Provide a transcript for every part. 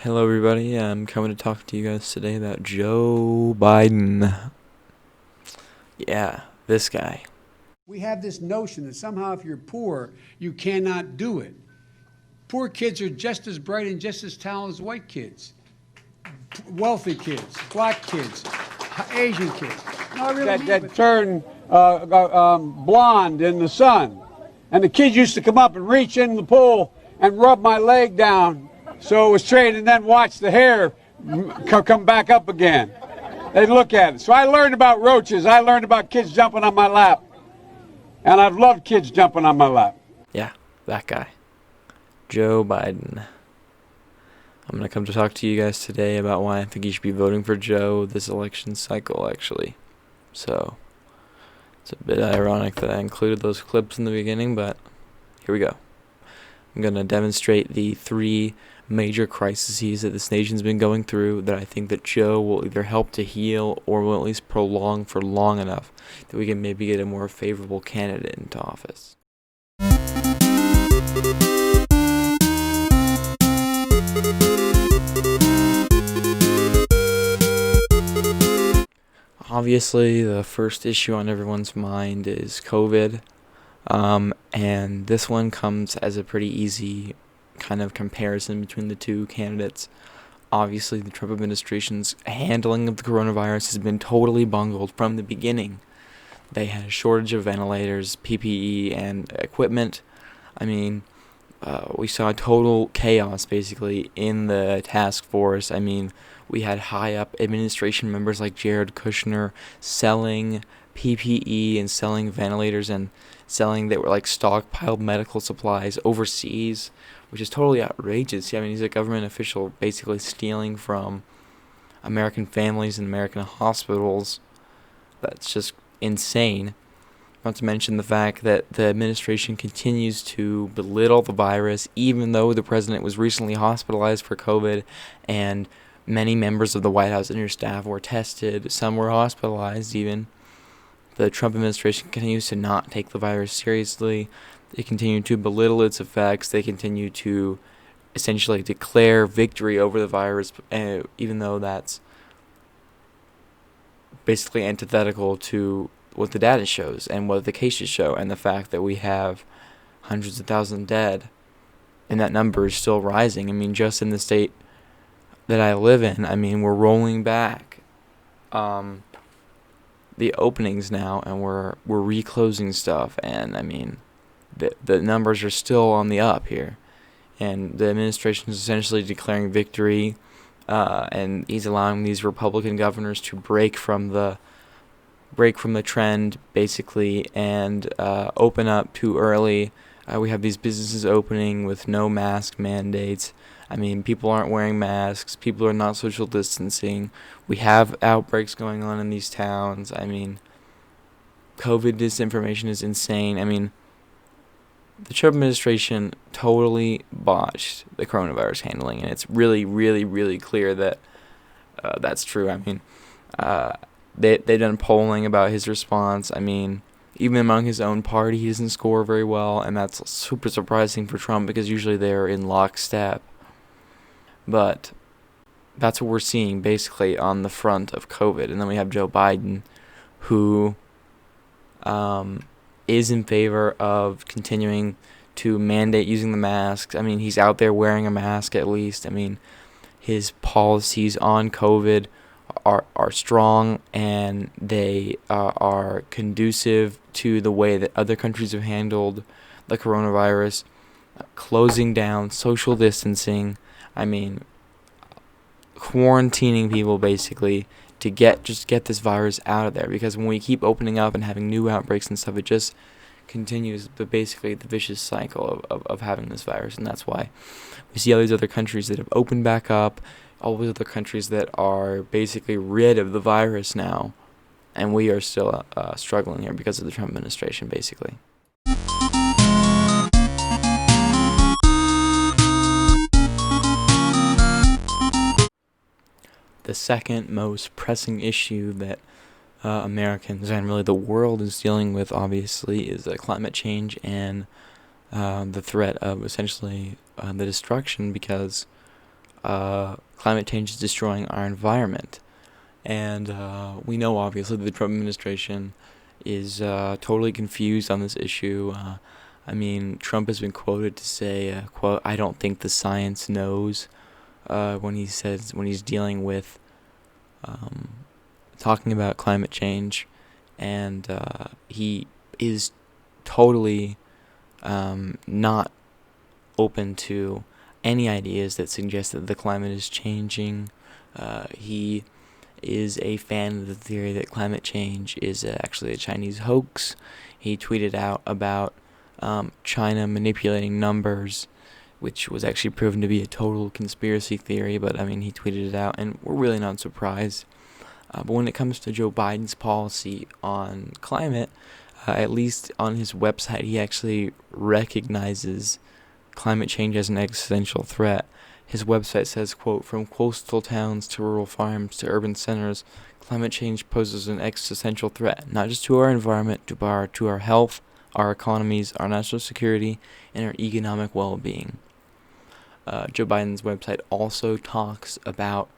Hello, everybody. I'm coming to talk to you guys today about Joe Biden. Yeah, this guy. We have this notion that somehow if you're poor, you cannot do it. Poor kids are just as bright and just as talented as white kids, wealthy kids, black kids, Asian kids. No, I really mean that turned blonde in the sun. And the kids used to come up and reach in the pool and rub my leg down so it was straight and then watch the hair come back up again. They'd look at it. So I learned about roaches. I learned about kids jumping on my lap. And I've loved kids jumping on my lap. Yeah, that guy. Joe Biden. I'm going to come to talk to you guys today about why I think you should be voting for Joe this election cycle, actually. So, it's a bit ironic that I included those clips in the beginning, but here we go. I'm going to demonstrate the three major crises that this nation's been going through that I think that Joe will either help to heal or will at least prolong for long enough that we can maybe get a more favorable candidate into office. Obviously, the first issue on everyone's mind is COVID, and this one comes as a pretty easy kind of comparison between the two candidates. Obviously, the Trump administration's handling of the coronavirus has been totally bungled from the beginning. They had a shortage of ventilators, PPE, and equipment. I mean, we saw total chaos, basically, in the task force. I mean, we had high-up administration members like Jared Kushner selling PPE and selling ventilators and selling that were like stockpiled medical supplies overseas, which is totally outrageous. I mean, he's a government official basically stealing from American families and American hospitals. That's just insane. Not to mention the fact that the administration continues to belittle the virus, even though the president was recently hospitalized for COVID and many members of the White House and your staff were tested. Some were hospitalized even. The Trump administration continues to not take the virus seriously. They continue to belittle its effects. They continue to essentially declare victory over the virus, even though that's basically antithetical to what the data shows and what the cases show, and the fact that we have hundreds of thousands dead, and that number is still rising. I mean, just in the state that I live in, I mean, we're rolling back the openings now, and we're reclosing stuff, and I mean, the numbers are still on the up here, and the administration is essentially declaring victory, and he's allowing these Republican governors to break from the trend, basically, and open up too early. We have these businesses opening with no mask mandates. I mean, people aren't wearing masks. People are not social distancing. We have outbreaks going on in these towns. I mean, COVID disinformation is insane. I mean, the Trump administration totally botched the coronavirus handling, and it's really, really, really clear that that's true. I mean, they've done polling about his response. I mean, even among his own party, he doesn't score very well, and that's super surprising for Trump because usually they're in lockstep. But that's what we're seeing basically on the front of COVID. And then we have Joe Biden, who is in favor of continuing to mandate using the masks. I mean, he's out there wearing a mask at least. I mean, his policies on COVID are strong, and they are conducive to the way that other countries have handled the coronavirus, closing down, social distancing. I mean, quarantining people basically to get this virus out of there, because when we keep opening up and having new outbreaks and stuff, it just continues basically the vicious cycle of having this virus. And that's why we see all these other countries that have opened back up, all these other countries that are basically rid of the virus now, and we are still struggling here because of the Trump administration, basically. The second most pressing issue that Americans and really the world is dealing with, obviously, is climate change and the threat of essentially the destruction, because climate change is destroying our environment. And we know, obviously, the Trump administration is totally confused on this issue. I mean, Trump has been quoted to say, quote, "I don't think the science knows," when he's dealing with talking about climate change, and he is totally not open to any ideas that suggest that the climate is changing. He is a fan of the theory that climate change is actually a Chinese hoax. He tweeted out about China manipulating numbers, which was actually proven to be a total conspiracy theory, but I mean, he tweeted it out, and we're really not surprised. But when it comes to Joe Biden's policy on climate, at least on his website, he actually recognizes climate change as an existential threat. His website says, quote, "From coastal towns to rural farms to urban centers, climate change poses an existential threat, not just to our environment, to our health, our economies, our national security, and our economic well-being." Joe Biden's website also talks about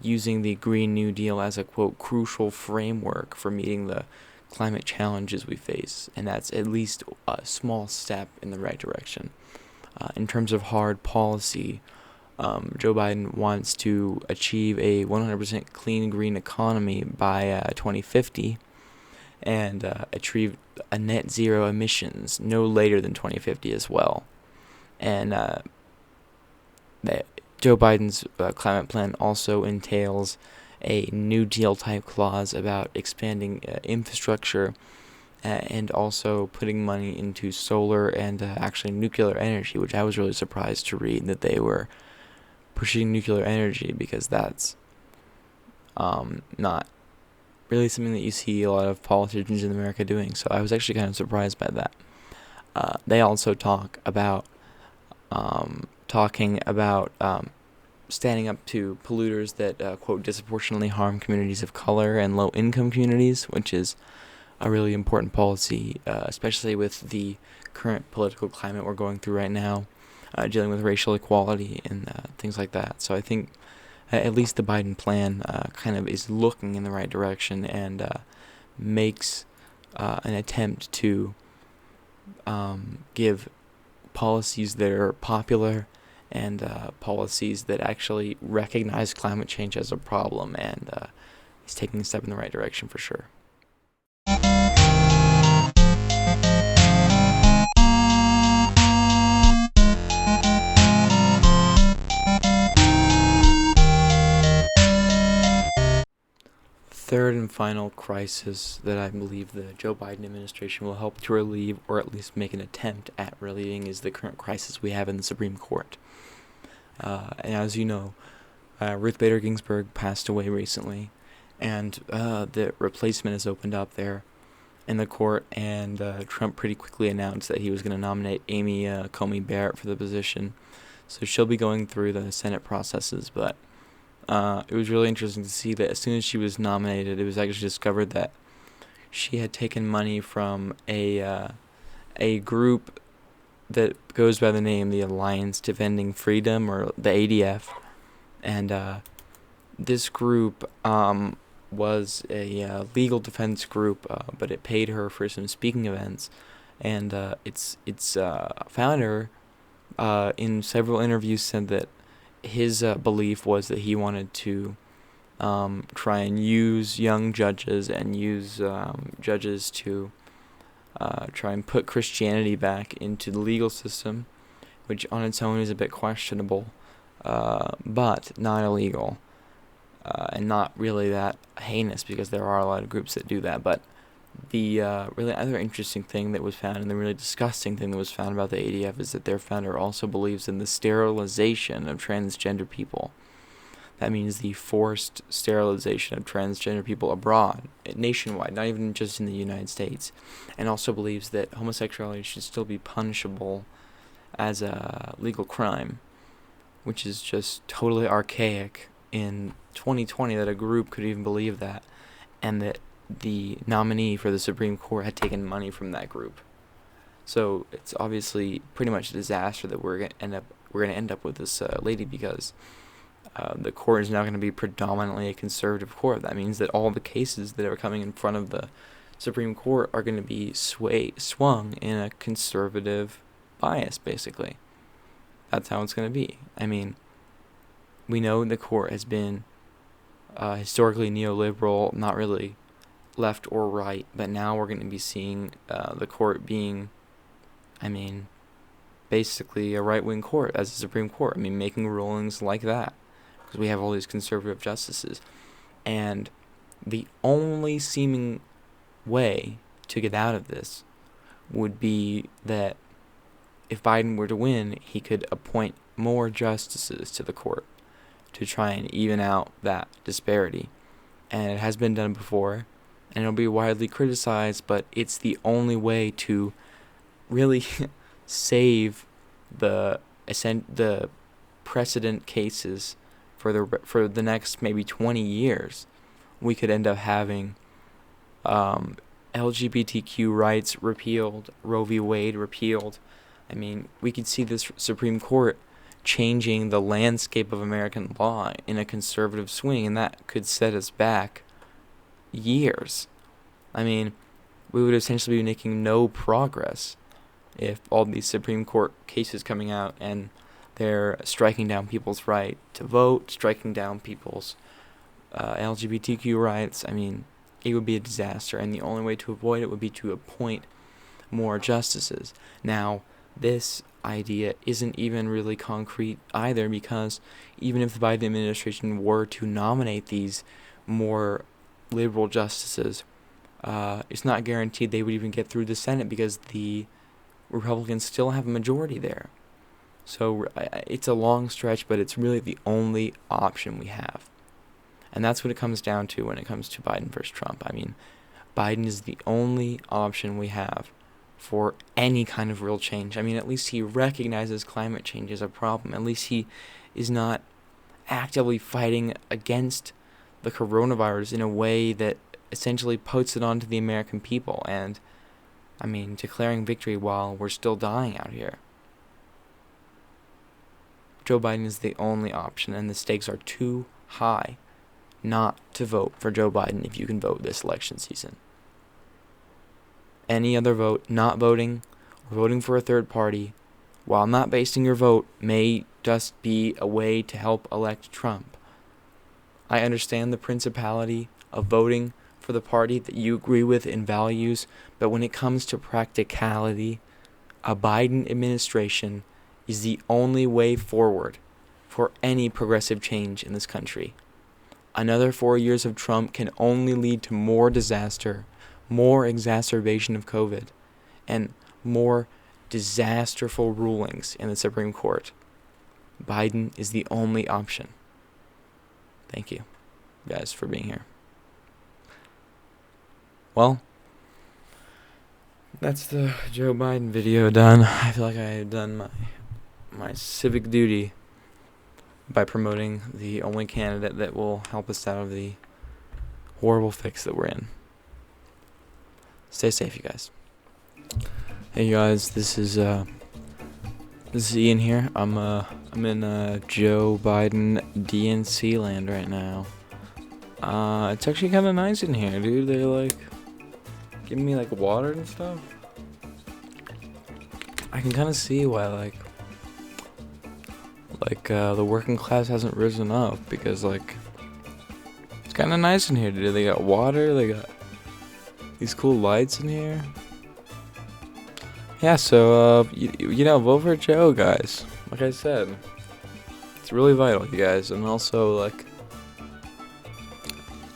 using the Green New Deal as a, quote, "crucial framework for meeting the climate challenges we face," and that's at least a small step in the right direction. In terms of hard policy, Joe Biden wants to achieve a 100% clean green economy by 2050 and achieve a net zero emissions no later than 2050 as well. And Joe Biden's climate plan also entails a New Deal type clause about expanding infrastructure and also putting money into solar and actually nuclear energy, which I was really surprised to read that they were pushing nuclear energy, because that's not really something that you see a lot of politicians in America doing. So I was actually kind of surprised by that. They also talk about standing up to polluters that, quote, "disproportionately harm communities of color and low-income communities," which is a really important policy, especially with the current political climate we're going through right now, dealing with racial equality and things like that. So I think at least the Biden plan kind of is looking in the right direction and makes an attempt to give policies that are popular and policies that actually recognize climate change as a problem, and he's taking a step in the right direction for sure. Third and final crisis that I believe the Joe Biden administration will help to relieve, or at least make an attempt at relieving, is the current crisis we have in the Supreme Court. And as you know, Ruth Bader Ginsburg passed away recently, and the replacement has opened up there in the court, and Trump pretty quickly announced that he was going to nominate Amy Coney Barrett for the position. So she'll be going through the Senate processes, but it was really interesting to see that as soon as she was nominated, it was actually discovered that she had taken money from a group that goes by the name the Alliance Defending Freedom, or the ADF, and this group was a legal defense group, but it paid her for some speaking events, and its founder in several interviews said that his belief was that he wanted to try and use young judges and use judges to try and put Christianity back into the legal system, which on its own is a bit questionable, but not illegal, and not really that heinous, because there are a lot of groups that do that. But the really other interesting thing that was found, and the really disgusting thing that was found about the ADF, is that their founder also believes in the sterilization of transgender people. That means the forced sterilization of transgender people abroad, nationwide, not even just in the United States, and also believes that homosexuality should still be punishable as a legal crime, which is just totally archaic in 2020 that a group could even believe that, and that the nominee for the Supreme Court had taken money from that group. So it's obviously pretty much a disaster that we're going to end up we're going to end up with this lady, because the court is now going to be predominantly a conservative court. That means that all the cases that are coming in front of the Supreme Court are going to be swung in a conservative bias, basically. That's how it's going to be. I mean, we know the court has been historically neoliberal, not really left or right, but now we're going to be seeing the court being, I mean, basically a right-wing court as the Supreme Court. I mean, making rulings like that, because we have all these conservative justices. And the only seeming way to get out of this would be that if Biden were to win, he could appoint more justices to the court to try and even out that disparity. And it has been done before, and it'll be widely criticized, but it's the only way to really save the precedent cases for the next maybe 20 years. We could end up having LGBTQ rights repealed, Roe v. Wade repealed. I mean, we could see this Supreme Court changing the landscape of American law in a conservative swing, and that could set us back years. I mean, we would essentially be making no progress if all these Supreme Court cases coming out and they're striking down people's right to vote, striking down people's LGBTQ rights. I mean, it would be a disaster, and the only way to avoid it would be to appoint more justices. Now, this idea isn't even really concrete either, because even if the Biden administration were to nominate these more liberal justices, it's not guaranteed they would even get through the Senate, because the Republicans still have a majority there. So it's a long stretch, but it's really the only option we have. And that's what it comes down to when it comes to Biden versus Trump. I mean, Biden is the only option we have for any kind of real change. I mean, at least he recognizes climate change as a problem. At least he is not actively fighting against the coronavirus in a way that essentially puts it onto the American people. And, I mean, declaring victory while we're still dying out here. Joe Biden is the only option, and the stakes are too high not to vote for Joe Biden if you can vote this election season. Any other vote, not voting, or voting for a third party, while not basing your vote, may just be a way to help elect Trump. I understand the principality of voting for the party that you agree with in values, but when it comes to practicality, a Biden administration is the only way forward for any progressive change in this country. Another 4 years of Trump can only lead to more disaster, more exacerbation of COVID, and more disasterful rulings in the Supreme Court. Biden is the only option. Thank you, guys, for being here. Well, that's the Joe Biden video done. I feel like I have done my civic duty by promoting the only candidate that will help us out of the horrible fix that we're in. Stay safe, you guys. Hey guys, this is Ian here. I'm in Joe Biden DNC land right now. It's actually kind of nice in here, dude. They're like giving me like water and stuff. I can kind of see why the working class hasn't risen up, because like it's kind of nice in here, dude. They got water, they got these cool lights in here. Yeah, so you know, vote for Joe, guys. Like I said, it's really vital, you guys. And also, like,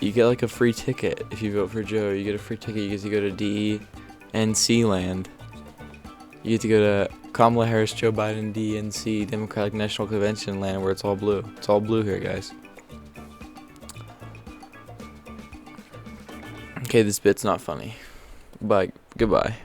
you get like a free ticket if you vote for Joe. You get a free ticket because you go to DNC land. You get to go to Kamala Harris, Joe Biden, DNC, Democratic National Convention land, where it's all blue. It's all blue here, guys. Okay, this bit's not funny. Bye. Goodbye.